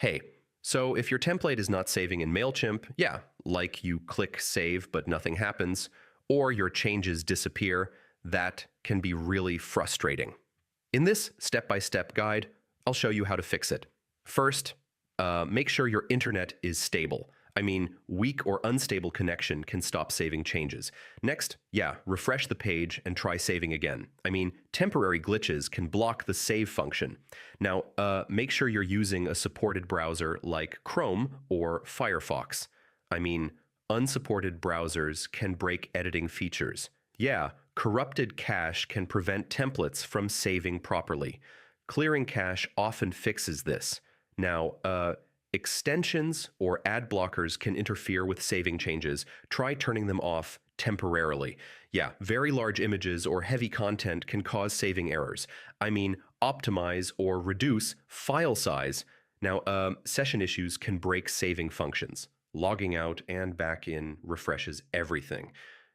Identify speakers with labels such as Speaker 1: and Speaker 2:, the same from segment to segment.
Speaker 1: Hey, so if your template is not saving in Mailchimp, yeah, like you click save but nothing happens, or your changes disappear, that can be really frustrating. In this step-by-step guide, I'll show you how to fix it. First, make sure your internet is stable. I mean, weak or unstable connection can stop saving changes. Next, yeah, refresh the page and try saving again. I mean, temporary glitches can block the save function. Now, make sure you're using a supported browser like Chrome or Firefox. I mean, unsupported browsers can break editing features. Yeah, corrupted cache can prevent templates from saving properly. Clearing cache often fixes this. Now, extensions or ad blockers can interfere with saving changes. Try turning them off temporarily. Yeah, very large images or heavy content can cause saving errors. I mean, optimize or reduce file size. Now, session issues can break saving functions. Logging out and back in refreshes everything.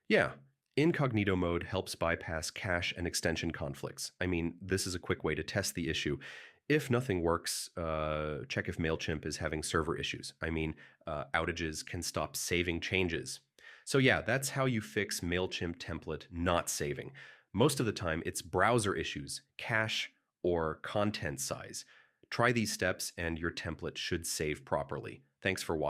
Speaker 1: Yeah, incognito mode helps bypass cache and extension conflicts. I mean, this is a quick way to test the issue. If nothing works, check if Mailchimp is having server issues. I mean, outages can stop saving changes. So yeah, that's how you fix Mailchimp template not saving. Most of the time, it's browser issues, cache, or content size. Try these steps and your template should save properly. Thanks for watching.